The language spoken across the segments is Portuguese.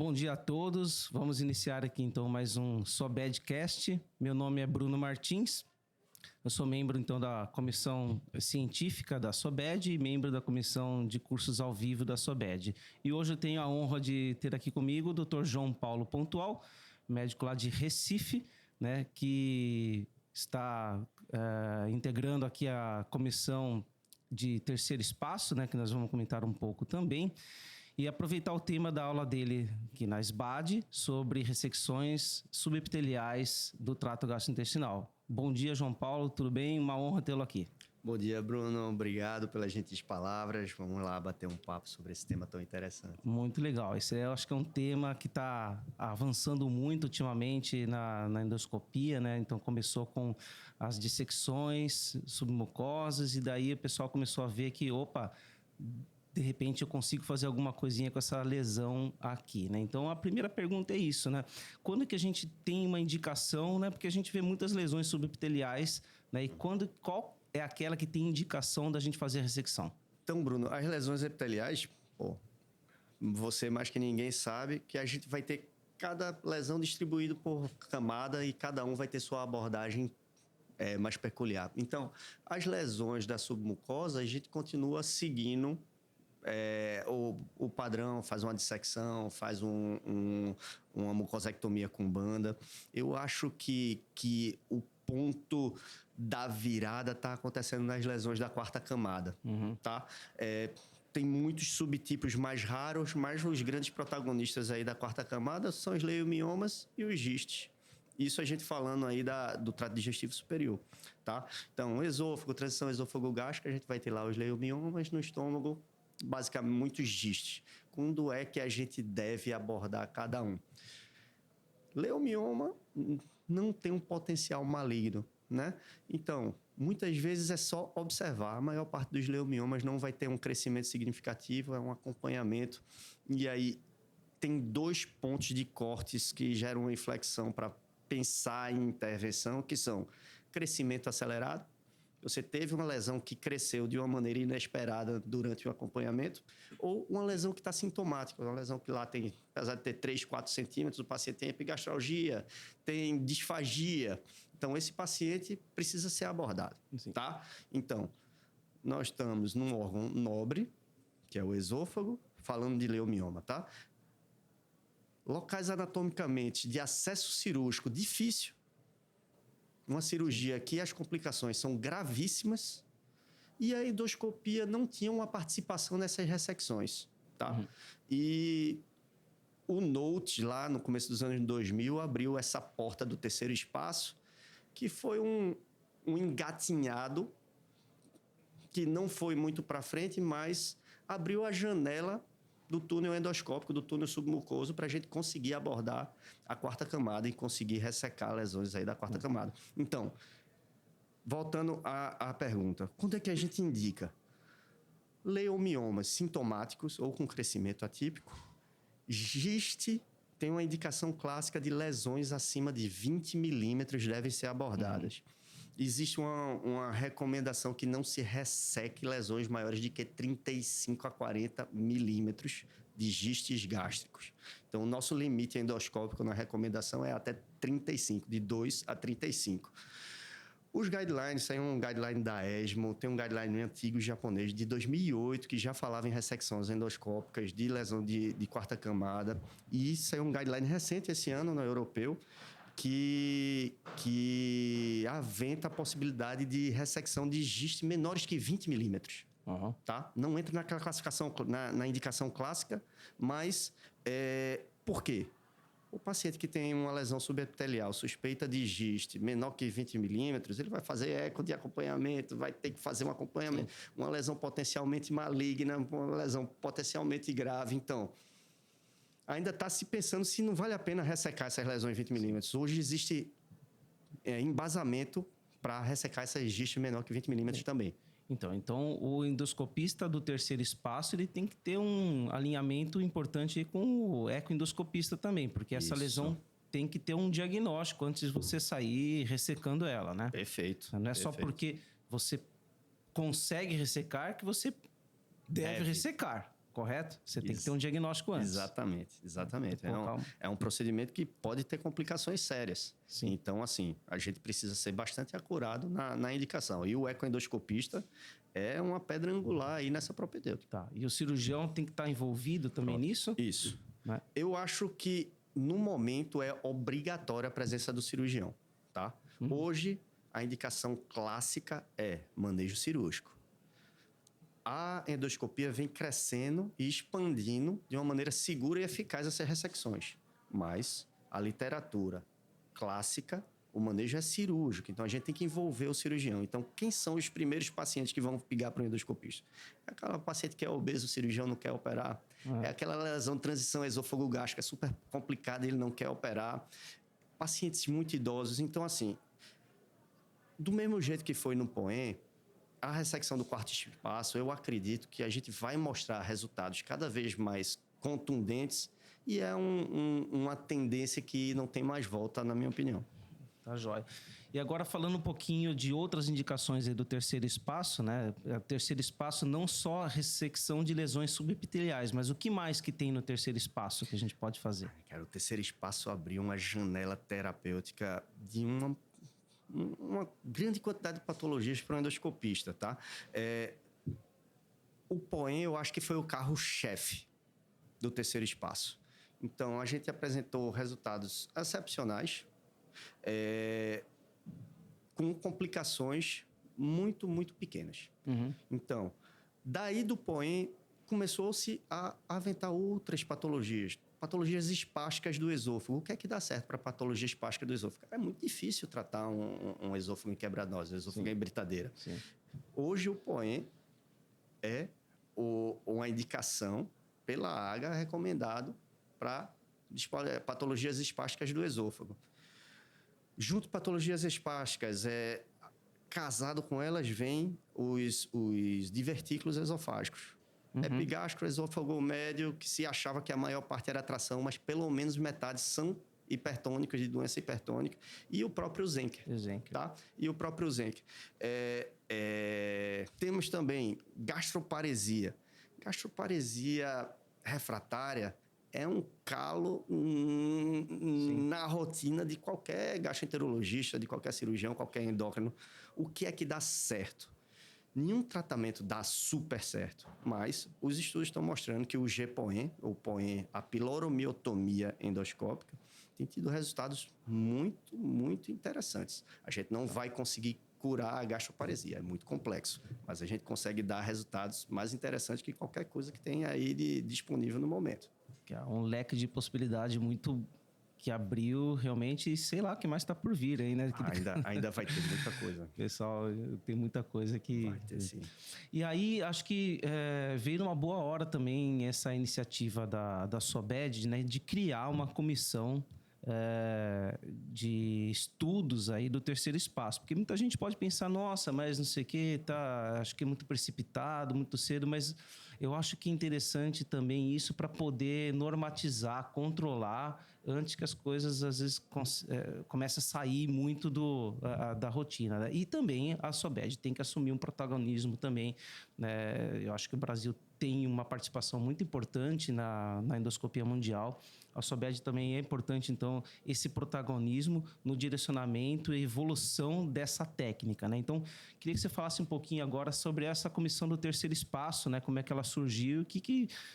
bom dia a todos. Vamos iniciar aqui então mais um SOBEDcast. Meu nome é Bruno Martins. Eu sou membro então da comissão científica da SOBED e membro da comissão de cursos ao vivo da SOBED. E hoje eu tenho a honra de ter aqui comigo o Dr. João Paulo Pontual, médico lá de Recife, né, que está integrando aqui a comissão de terceiro espaço, né, que nós vamos comentar um pouco também. E aproveitar o tema da aula dele aqui na SBAD sobre ressecções subepiteliais do trato gastrointestinal. Bom dia, João Paulo, tudo bem? Uma honra tê-lo aqui. Bom dia, Bruno. Obrigado pelas gentis palavras. Vamos lá bater um papo sobre esse tema tão interessante. Muito legal. Esse eu acho que é um tema que está avançando muito ultimamente na endoscopia, né? Então começou com as dissecções submucosas e daí o pessoal começou a ver que, de repente eu consigo fazer alguma coisinha com essa lesão aqui, né? Então a primeira pergunta é isso, né? Quando que a gente tem uma indicação, né? Porque a gente vê muitas lesões subepiteliais, né? E qual é aquela que tem indicação da gente fazer a ressecção? Então, Bruno, as lesões epiteliais, você mais que ninguém sabe que a gente vai ter cada lesão distribuída por camada e cada um vai ter sua abordagem mais peculiar. Então, as lesões da submucosa, a gente continua seguindo o padrão, faz uma dissecção, faz uma mucosectomia com banda. Eu acho que o ponto da virada está acontecendo nas lesões da quarta camada, tá? Tem muitos subtipos mais raros, mas os grandes protagonistas aí da quarta camada são os leiomiomas e os gistes. Isso a gente falando aí do trato digestivo superior, tá? Então, esôfago, transição esôfago-gástrica, a gente vai ter lá os leiomiomas, no estômago, basicamente muitos gistes. Quando é que a gente deve abordar cada um? Leomioma não tem um potencial maligno, né? Então, muitas vezes é só observar. A maior parte dos leomiomas não vai ter um crescimento significativo, é um acompanhamento. E aí, tem 2 pontos de cortes que geram uma inflexão para pensar em intervenção, que são crescimento acelerado. Você teve uma lesão que cresceu de uma maneira inesperada durante o acompanhamento, ou uma lesão que está sintomática, uma lesão que lá tem, apesar de ter 3, 4 centímetros, o paciente tem epigastralgia, tem disfagia. Então, esse paciente precisa ser abordado, tá? Então, nós estamos num órgão nobre, que é o esôfago, falando de leomioma, tá? Locais anatomicamente de acesso cirúrgico difícil, uma cirurgia que as complicações são gravíssimas e a endoscopia não tinha uma participação nessas ressecções, tá? E o Note, lá no começo dos anos 2000, abriu essa porta do terceiro espaço, que foi um engatinhado que não foi muito para frente, mas abriu a janela do túnel endoscópico, do túnel submucoso, para a gente conseguir abordar a quarta camada e conseguir ressecar lesões aí da quarta camada. Então, voltando à pergunta, quando é que a gente indica? Leomiomas sintomáticos ou com crescimento atípico. Giste tem uma indicação clássica de lesões acima de 20 milímetros devem ser abordadas. Existe uma recomendação que não se resseque lesões maiores de que 35 a 40 milímetros de gistes gástricos. Então, o nosso limite endoscópico na recomendação é até 35, de 2 a 35. Os guidelines, tem um guideline da ESMO, tem um guideline antigo japonês de 2008 que já falava em ressecções endoscópicas de lesão de quarta camada. E isso é um guideline recente esse ano, no europeu, que aventa a possibilidade de ressecção de gistes menores que 20 milímetros. Tá? Não entra naquela classificação, na indicação clássica, mas por quê? O paciente que tem uma lesão subepitelial suspeita de giste menor que 20 milímetros, ele vai fazer eco de acompanhamento, vai ter que fazer um acompanhamento. Uma lesão potencialmente maligna, uma lesão potencialmente grave. Então, ainda está se pensando se não vale a pena ressecar essas lesões 20 milímetros. Hoje existe embasamento para ressecar essas gistes menor que 20 milímetros também. Então, o endoscopista do terceiro espaço, ele tem que ter um alinhamento importante com o ecoendoscopista também, porque essa lesão tem que ter um diagnóstico antes de você sair ressecando ela, né? Perfeito. Não é só porque você consegue ressecar que você deve ressecar. correto? Você tem que ter um diagnóstico antes. Exatamente. É um procedimento que pode ter complicações sérias. Sim. Então, assim, a gente precisa ser bastante acurado na indicação. E o ecoendoscopista é uma pedra angular aí nessa propedêutica. Tá. E o cirurgião tem que estar envolvido também nisso? Isso. Né? Eu acho que, no momento, é obrigatória a presença do cirurgião, tá? Hoje, a indicação clássica é manejo cirúrgico. A endoscopia vem crescendo e expandindo de uma maneira segura e eficaz essas ressecções. Mas a literatura clássica, o manejo é cirúrgico. Então, a gente tem que envolver o cirurgião. Então, quem são os primeiros pacientes que vão ligar para o endoscopista? É aquela paciente que é obeso, o cirurgião não quer operar. É aquela lesão de transição esôfago-gástrica, é super complicada, ele não quer operar. Pacientes muito idosos. Então, assim, do mesmo jeito que foi no POEM, a ressecção do quarto espaço, eu acredito que a gente vai mostrar resultados cada vez mais contundentes e é uma tendência que não tem mais volta, na minha opinião. Tá jóia. E agora falando um pouquinho de outras indicações aí do terceiro espaço, né? O terceiro espaço não só a ressecção de lesões subepiteliais, mas o que mais que tem no terceiro espaço que a gente pode fazer? Cara, o terceiro espaço abriu uma janela terapêutica de uma grande quantidade de patologias para o endoscopista, tá? O POEM, eu acho que foi o carro-chefe do terceiro espaço. Então, a gente apresentou resultados excepcionais, com complicações muito, muito pequenas. Então, daí do POEM, começou-se a aventar outras patologias espásticas do esôfago. O que é que dá certo para patologia espástica do esôfago? É muito difícil tratar um esôfago em quebradose, um esôfago em britadeira. Sim. Hoje, o POEM é uma indicação pela AGA recomendado para patologias espásticas do esôfago. Junto patologias espásticas, casado com elas, vem os divertículos esofágicos. Epigastro, esôfago médio, que se achava que a maior parte era tração, mas pelo menos metade são hipertônicos, de doença hipertônica, e o próprio Zenker. Tá? E o próprio Zenker. Temos também gastroparesia. Gastroparesia refratária é um calo na rotina de qualquer gastroenterologista, de qualquer cirurgião, qualquer endócrino. O que é que dá certo? Nenhum tratamento dá super certo, mas os estudos estão mostrando que o GPOEM, ou POEM, a piloromiotomia endoscópica, tem tido resultados muito, muito interessantes. A gente não vai conseguir curar a gastroparesia, é muito complexo, mas a gente consegue dar resultados mais interessantes que qualquer coisa que tenha aí disponível no momento. Que é um leque de possibilidade muito que abriu realmente, sei lá, o que mais está por vir aí, né? Ainda vai ter muita coisa. Pessoal, tem muita coisa que... Vai ter, sim. E aí, acho que veio numa boa hora também essa iniciativa da SOBED, né? De criar uma comissão de estudos aí do terceiro espaço. Porque muita gente pode pensar, nossa, mas não sei o quê, tá, acho que é muito precipitado, muito cedo, mas eu acho que é interessante também isso para poder normatizar, controlar, antes que as coisas, às vezes, comecem a sair muito da rotina. Né? E também a SOBED tem que assumir um protagonismo também. Né? Eu acho que o Brasil tem uma participação muito importante na endoscopia mundial. A SOBED também é importante, então, esse protagonismo no direcionamento e evolução dessa técnica, né? Então, queria que você falasse um pouquinho agora sobre essa comissão do terceiro espaço, né? Como é que ela surgiu,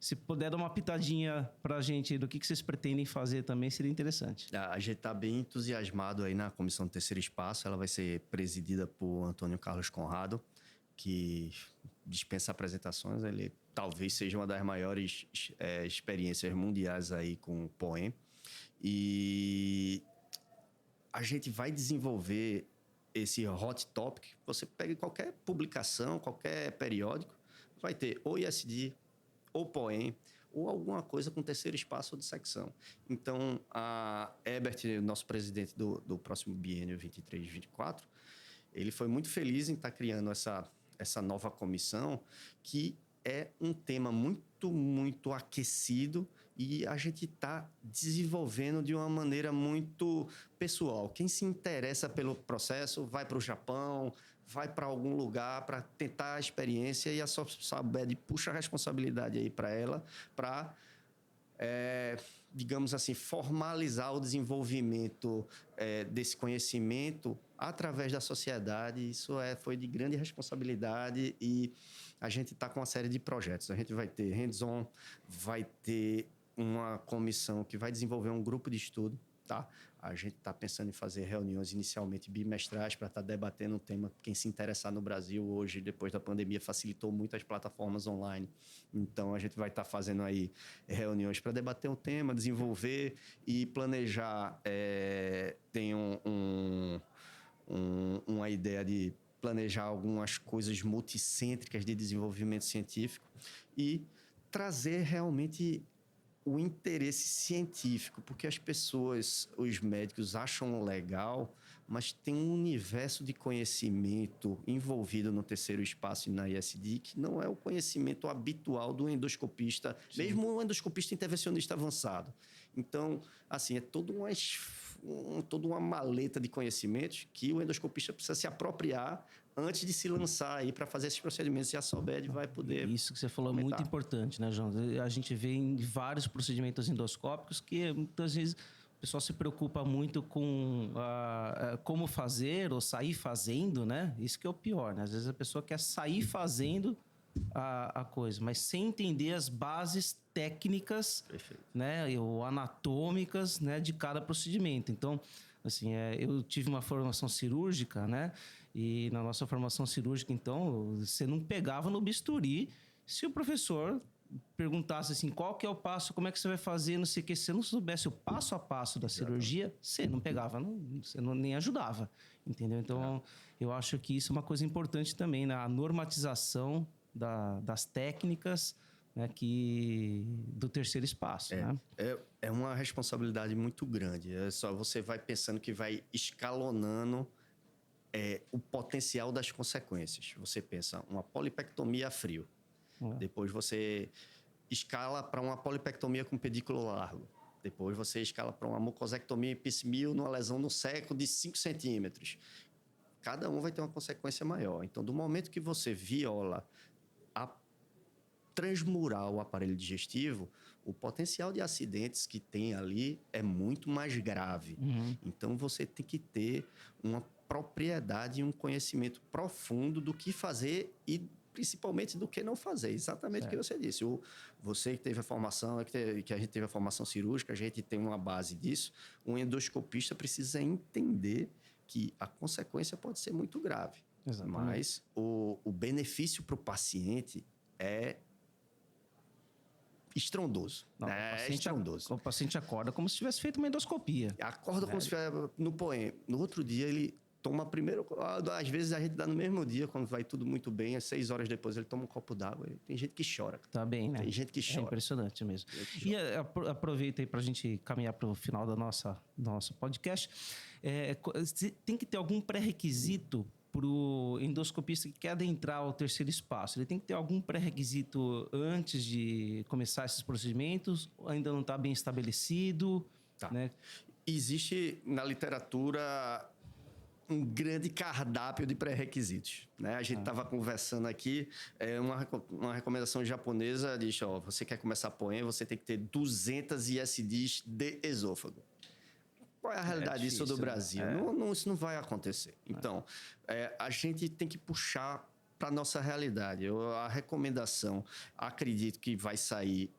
se puder dar uma pitadinha para a gente do que vocês pretendem fazer também, seria interessante. A gente está bem entusiasmado aí na comissão do terceiro espaço. Ela vai ser presidida por Antônio Carlos Conrado, que dispensa apresentações. Ele talvez seja uma das maiores experiências mundiais aí com o POEM. E a gente vai desenvolver esse hot topic. Você pega qualquer publicação, qualquer periódico, vai ter ou ISD, ou POEM, ou alguma coisa com terceiro espaço ou dissecção. Então, a Herbert, nosso presidente do próximo biênio 23-24, ele foi muito feliz em estar criando essa nova comissão, que é um tema muito, muito aquecido e a gente está desenvolvendo de uma maneira muito pessoal. Quem se interessa pelo processo vai para o Japão, vai para algum lugar para tentar a experiência e a SOBED puxa a responsabilidade aí para ela, para, digamos assim, formalizar o desenvolvimento desse conhecimento através da sociedade. Isso foi de grande responsabilidade e a gente está com uma série de projetos. A gente vai ter hands-on, vai ter uma comissão que vai desenvolver um grupo de estudo, tá? A gente está pensando em fazer reuniões inicialmente bimestrais para estar debatendo o tema. Quem se interessar no Brasil hoje, depois da pandemia, facilitou muito as plataformas online. Então, a gente vai estar fazendo aí reuniões para debater o tema, desenvolver e planejar. Tem uma ideia de planejar algumas coisas multicêntricas de desenvolvimento científico e trazer realmente o interesse científico, porque as pessoas, os médicos acham legal, mas tem um universo de conhecimento envolvido no terceiro espaço e na ISD que não é o conhecimento habitual do endoscopista, Sim. mesmo o endoscopista intervencionista avançado. Então, assim, é toda uma maleta de conhecimentos que o endoscopista precisa se apropriar antes de se lançar aí para fazer esses procedimentos, e a SOBED vai poder. Isso que você falou é muito importante, né, João? A gente vê em vários procedimentos endoscópicos que muitas vezes o pessoal se preocupa muito com como fazer ou sair fazendo, né? Isso que é o pior, né? Às vezes a pessoa quer sair fazendo a coisa, mas sem entender as bases técnicas, né, ou anatômicas, né, de cada procedimento. Então, assim, eu tive uma formação cirúrgica, né? E na nossa formação cirúrgica, então, você não pegava no bisturi se o professor perguntasse assim, qual que é o passo, como é que você vai fazer, não sei o que. Se você não soubesse o passo a passo da cirurgia, você não pegava, você nem ajudava, entendeu? Então, eu acho que isso é uma coisa importante também, né? A normatização das técnicas, né, do terceiro espaço, né? É uma responsabilidade muito grande. Você vai pensando que vai escalonando o potencial das consequências. Você pensa uma polipectomia a frio. Depois você escala para uma polipectomia com pedículo largo. Depois você escala para uma mucosectomia epismil numa lesão no seco de 5 centímetros. Cada um vai ter uma consequência maior. Então, do momento que você viola a transmurar o aparelho digestivo, o potencial de acidentes que tem ali é muito mais grave. Então, você tem que ter uma propriedade e um conhecimento profundo do que fazer e principalmente do que não fazer. Exatamente o que você disse. Você que teve a formação, que a gente teve a formação cirúrgica, a gente tem uma base disso. Um endoscopista precisa entender que a consequência pode ser muito grave. Exatamente. Mas o benefício para o paciente é estrondoso. Não, estrondoso. O paciente acorda como se tivesse feito uma endoscopia. Acorda como se tivesse no poema. No outro dia, ele toma primeiro... Às vezes, a gente dá no mesmo dia, quando vai tudo muito bem, às 6 horas depois, ele toma um copo d'água. Tem gente que chora. Tá bem, né? Tem gente que chora. É impressionante mesmo. E aproveita aí para a gente caminhar para o final do nosso podcast. Tem que ter algum pré-requisito para o endoscopista que quer adentrar o terceiro espaço? Ele tem que ter algum pré-requisito antes de começar esses procedimentos? Ou ainda não está bem estabelecido? Tá. Né? Existe na literatura um grande cardápio de pré-requisitos, né? A gente estava conversando aqui, uma recomendação japonesa diz, você quer começar a poema, você tem que ter 200 ISDs de esôfago. Qual é a realidade disso do Brasil? Isso não vai acontecer. Então, a gente tem que puxar para a nossa realidade. A recomendação, acredito que vai sair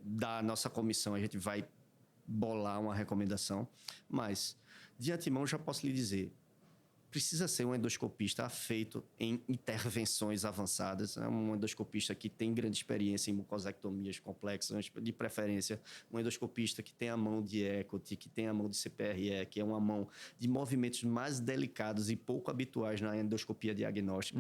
da nossa comissão, a gente vai bolar uma recomendação, mas de antemão já posso lhe dizer, precisa ser um endoscopista afeito em intervenções avançadas, um endoscopista que tem grande experiência em mucosectomias complexas, de preferência um endoscopista que tem a mão de ECOT, que tem a mão de CPRE, que é uma mão de movimentos mais delicados e pouco habituais na endoscopia diagnóstica.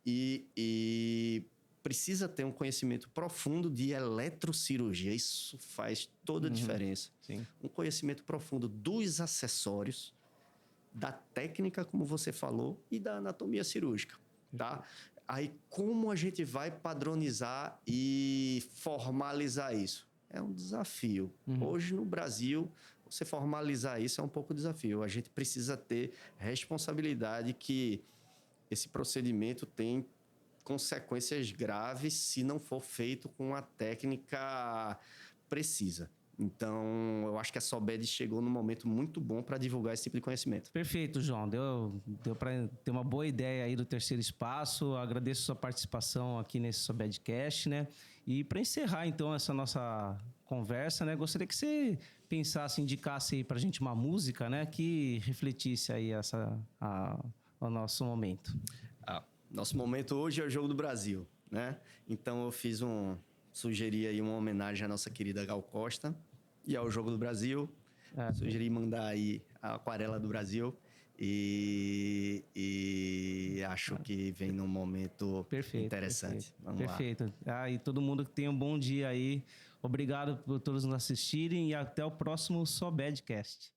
E precisa ter um conhecimento profundo de eletrocirurgia. Isso faz toda a diferença. Sim. Um conhecimento profundo dos acessórios, da técnica, como você falou, e da anatomia cirúrgica, tá? Aí, como a gente vai padronizar e formalizar isso? É um desafio. Hoje, no Brasil, você formalizar isso é um pouco desafio. A gente precisa ter responsabilidade que esse procedimento tem consequências graves se não for feito com a técnica precisa. Então, eu acho que a SOBED chegou num momento muito bom para divulgar esse tipo de conhecimento. Perfeito, João. Deu para ter uma boa ideia aí do terceiro espaço. Agradeço a sua participação aqui nesse SOBEDcast, né? E para encerrar, então, essa nossa conversa, né? Gostaria que você pensasse, indicasse aí para a gente uma música, né? Que refletisse aí o nosso momento. Nosso momento hoje é o Jogo do Brasil, né? Então, eu sugeri aí uma homenagem à nossa querida Gal Costa e ao Jogo do Brasil. Sugeri mandar aí a Aquarela do Brasil e acho que vem num momento interessante. Perfeito. E todo mundo que tenha um bom dia aí. Obrigado por todos nos assistirem e até o próximo SOBEDcast.